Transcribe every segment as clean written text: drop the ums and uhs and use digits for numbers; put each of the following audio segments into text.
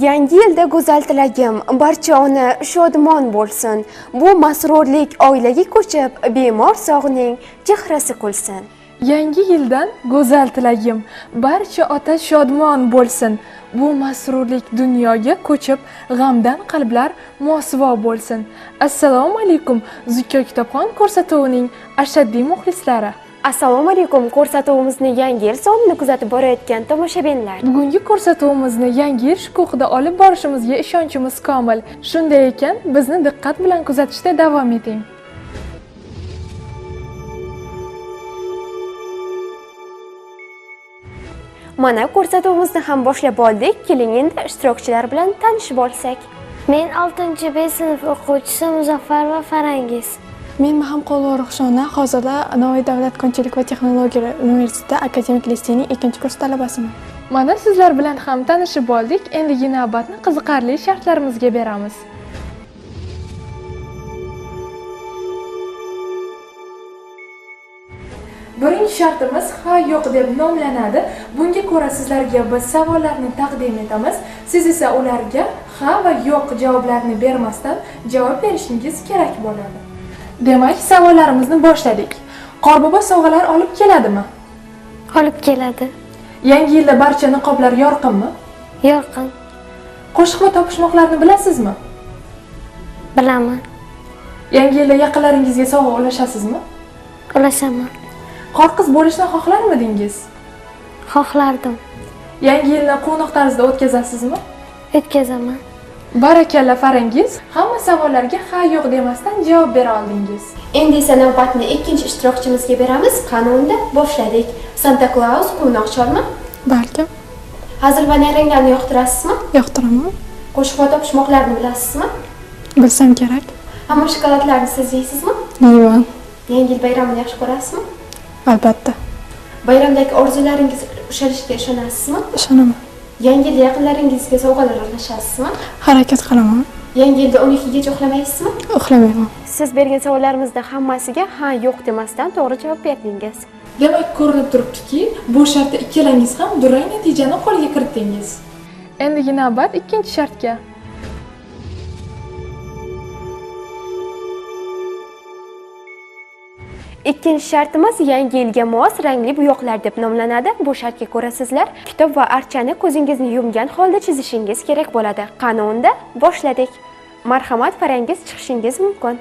Yangi yilda go'zal tilagim barcha ona shodmon bo'lsin. Bu masrurlik oilaga ko'chib, bemor sog'ning chehrasi kulsin. Yangi yildan go'zal tilagim barcha ota shodmon bo'lsin. Bu masrurlik dunyoga ko'chib, g'amdan qalblar mosuvo bo'lsin. Assalomu alaykum, Zukko kitobxon ko'rsatuvining ashaddiy muxlislari. Assalomu alaykum, ko'rsatuvimizni yangi yil sonini kuzatib borayotgan tomoshabinlar. Bugungi ko'rsatuvimizni yangi yil shukuhida olib borishimizga ishonchimiz komil. Shunday ekan, bizni diqqat bilan kuzatishda davom eting. Mana ko'rsatuvimizni ham boshlab oldik. Keling endi ishtirokchilar bilan tanishib olsak. Men 6-B sinf o'quvchisi Muzaffarova Farangiz. Men Mahamqulova Ruxshona, hozirda Navoiy davlat konchilik va texnologiya universiteti akademik liseyining 2-kurs talabasiman. Mana sizlar bilan ham tanishib oldik. Endi navbatni qiziqarli shartlarimizga beramiz. Birinchi shartimiz ha yo'q deb nomlanadi. Bunga ko'ra sizlarga biz savollarni taqdim etamiz. Siz esa ularga ha va yo'q javoblarni bermasdan javob berishingiz kerak bo'ladi. Demak, savollarimizni boshladik. Qorbobo sovg'alar olib keladimi? Olib keladi. Yangi yilda barcha niqoblar yorqinmi? Yorqin. Qo'shiq va topishmoqlarni bilasizmi? Bilaman. Yangi yilda yaqinlaringizga sovg'a ulashasizmi? Ulashaman. Qorqiz bo'lishni xohlarmidingiz? Xohlardim. Yangi yilni quvnoq tarzda o'tkazasizmi? O'tkazaman. Barakalla Farangiz, hamma savollarga ha yo'q demasdan javob bera oldingiz. Endi esa navbatni ikkinchi ishtirokchimizga beramiz. Qanunda boshladik. Santa Claus quvnoq cholmi? Balkim. Hazil va nayranglarni yoqtirasizmi? Yoqtiraman. Qo'shiq va topishmoqlarni bilasizmi? Bilsam kerak. Hamma shokoladlarni siz yeysizmi? Yeyman. Yangi yil bayramini yaxshi ko'rasizmi? Albatta. Bayramdagi orzularingiz ushalishiga ishonasizmi? Ishonaman. Yangi yilda yaqinlaringizga sovg'alar ulashasizmi? Harakat qilaman. Yangi yilda 12gacha uxlamaysizmi? Uxlamayman. Siz bergan savollarimizda hammasiga ha yo'q demasdan to'g'ri javob berdingiz. Demak, ko'rinib turibdiki, bu shartda ikkalangiz ham durang natijani qo'lga kiritdingiz. Endi navbat ikkinchi shartga. Ikkinchi shartimiz yangi yilga mos rangli bo'yoqlar deb nomlanadi. Bu shartga ko'ra sizlar kitob va archani ko'zingizni yumgan holda chizishingiz kerak bo'ladi. Qanunda boshladik. Marhamat, Farangiz, chiqishingiz mumkin.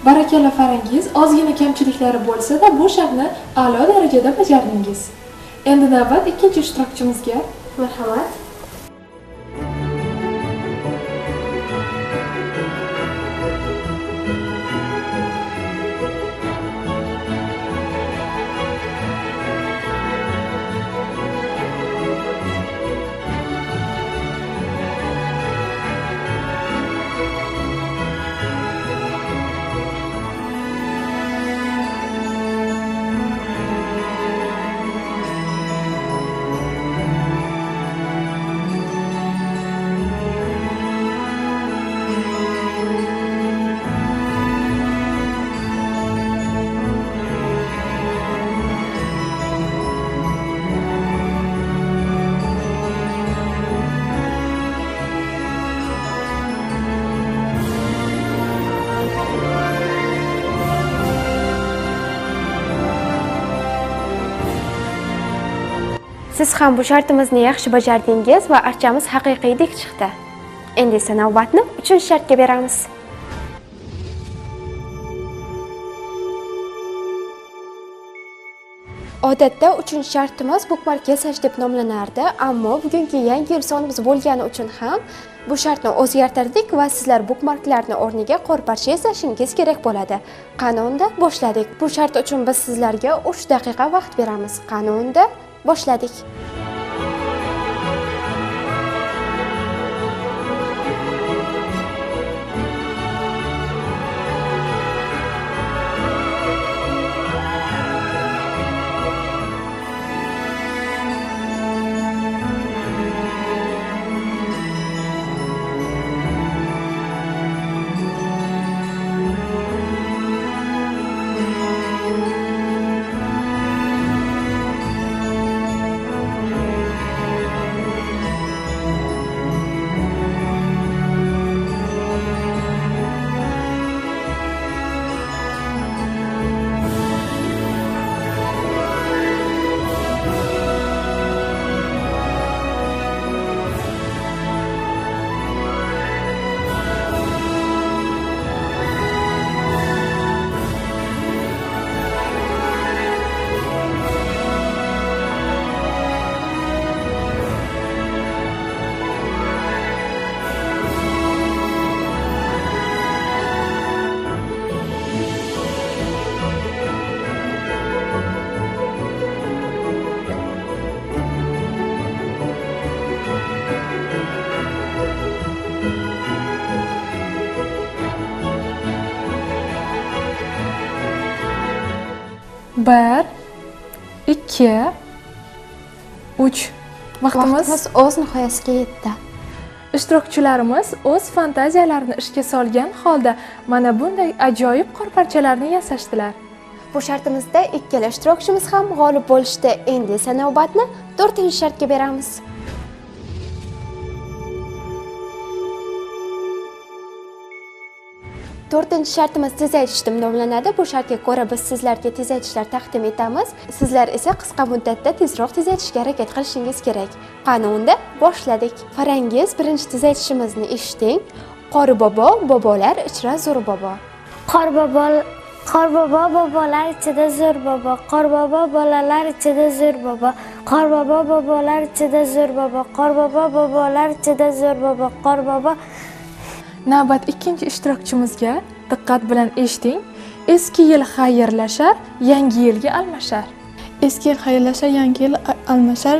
Barakalla Farangiz, ozgina kamchiliklari bo'lsa-da, bu shartni a'lo darajada bajardingiz. Endi navbat ikkinchi ishtirokchimizga. Marhamat. Siz ham bu shartimizni yaxshi bajardingiz va archamiz haqiqiydek chiqdi. Endi esa navbatni 3-shartga beramiz. Odatda 3-shartimiz bookmark yasash deb nomlanardi, ammo bugungi yangi yil sonimiz bo'lgani uchun ham bu shartni o'zgartirdik va sizlar bookmarklarni o'rniga qorparcha yasashingiz kerak bo'ladi. Qani unda boshladik. Bu shart uchun biz sizlarga 3 daqiqa vaqt beramiz. Qani unda boshladik. Bir, 2, 3. Vaqtimiz o'z nihoyasiga yetdi. Ishtirokchilarimiz o'z fantaziyalarini ishga solgan holda mana bunday ajoyib qorparchalarni yasashdilar. Bu shartimizda ikkala ishtirokchimiz ham g'olib bo'lishdi. Endi esa navbatni 4-shartga beramiz. To'rtinchi shartimiz tezaytish deb nomlanadi. Bu shartga ko'ra biz sizlarga tezaytishlar taqdim etamiz. Sizlar esa qisqa muddatda tezroq tezaytishga harakat qilishingiz kerak. Qani unda boshladik. Farangiz birinchi tezaytishimizni eshiting. Qori bobo, bobolar ichra zo'r bobo. Qorbobo bobolar ichida zo'r bobo. Qorbobo bolalar ichida zo'r bobo. Qorbobo bobolar ichida zo'r bobo. Qorbobo bobolar ichida zo'r bobo. Qorbobo. Navbat ikkinchi ishtirokchimizga diqqat bilan eshiting. Eski yil xayrlashar, yangi yilga almashar. Eski yil xayrlashar, yangi yil almashar.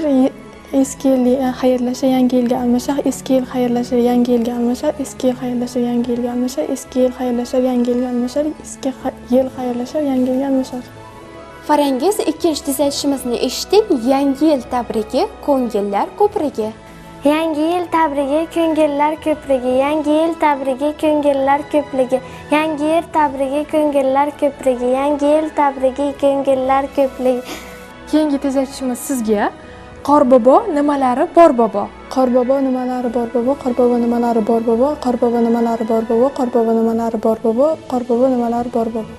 Eski yil xayrlashar, yangi yilga almashar. Eski yil xayrlashar, yangi yilga almashar. Eski yil xayrlashar, yangi yilga almashar. Eski yil xayrlashar, yangi yilga almashar. Eski yil xayrlashar, yangi yilga almashar. Farangiz ikkinchi tezaytishimizni eshiting. Yangi yil tabrigi, ko'ngillar ko'prigi. Yangi yil tabrigi, ko'ngillar ko'prigi. Yangi yil tabrigi, ko'ngillar ko'pligi. Yangi yil tabrigi, ko'ngillar ko'prigi. Yangi yil tabrigi, ko'ngillar ko'pligi. Keyingi tezaytishimiz sizga. Qorbobo nimalari bor bobo. Qorbobo nimalari bor bobo. Qorbobo nimalari bor bobo. Qorbobo nimalari bor bobo. Qorbobo nimalari bor bobo. Qorbobo nimalari bor bobo.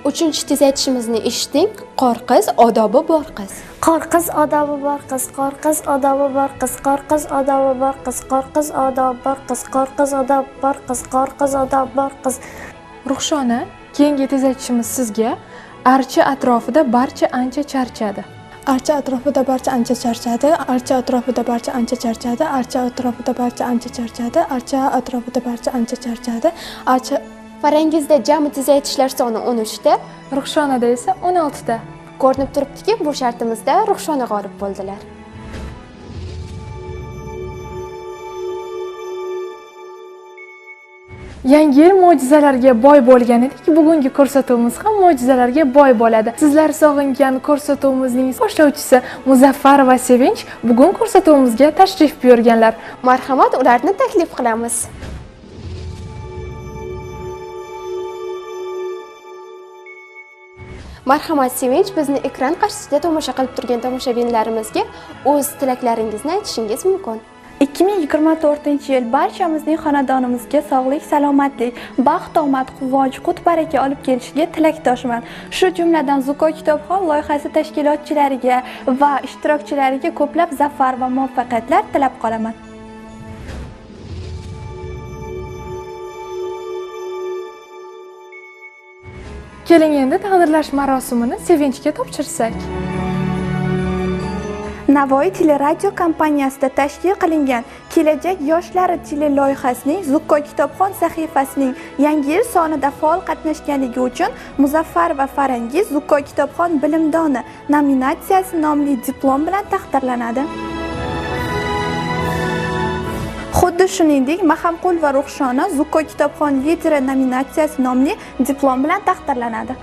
Uchinchi tezaytishimizni eshiting. Qor qiz odobi bor qiz. Qor qiz odobi bor qiz. Qor qiz odobi bor qiz. Qor qiz odobi bor qiz. Qor qiz odobi bor qiz. Qor qiz odobi bor qiz. Qor qiz odobi bor qiz. Ruxshona, keyingi tezaytishimiz sizga. Archa atrofida barcha ancha charchadi. Archa atrofida barcha ancha charchadi. Archa atrofida barcha ancha charchadi. Archa atrofida barcha ancha charchadi. Archa atrofida barcha ancha charchadi. Archa Farangizda jami tezaytishlar soni 13 ta, Ruxshonada esa 16 ta. Ko'rinib turibdiki, bu shartimizda Ruxshona g'olib bo'ldilar. Yangi yil mo'jizalarga boy bo'lgan edik. Bugungi ko'rsatuvimiz ham mo'jizalarga boy bo'ladi. Sizlar sog'ingan ko'rsatuvimizning boshlovchisi Muzaffar va Sevinch bugun ko'rsatuvimizga tashrif buyurganlar. Marhamat, ularni taklif qilamiz. Marhamat Sevinch, bizni ekran qarshisida tomosha qilib turgan tomoshabinlarimizga o'z tilaklaringizni aytishingiz mumkin. 2024-yil barchamizning xonadonimizga sog'lik, salomatlik, baxt, omad, quvonch, qut-baraka olib kelishiga tilakdoshman. Shu jumladan Zuko kitobxon loyihasi tashkilotchilariga va ishtirokchilariga ko'plab zafar va muvaffaqiyatlar tilab qolaman. Keling endi taqdirlash marosimini sevinchga topshirsak. Navoiy teleradio kompaniyasida tashkil qilingan Kelajak yoshlari teleloyihasining Zuko kitobxon sahifasining Yangi yil sonida faol qatnashganligi uchun Muzaffar va Farangiz Zuko kitobxon bilimdoni nominatsiyasi nomli diplom bilan taqdirlanadi. Xuddi shuningdek, Mahamqul va Ruxshona Zuko kitobxon lideri nominatsiyasi nomli diplom bilan taqdirlanadi.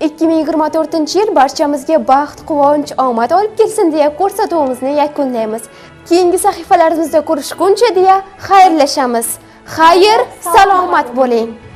...2024 yil barchamizga baxt, quvonch, omad olib kelsin deya ko'rsatuvimizni yakunlaymiz. Keyingi sahifalarimizda ko'rishguncha deya xayrlashamiz. Xayr, salomat bo'ling.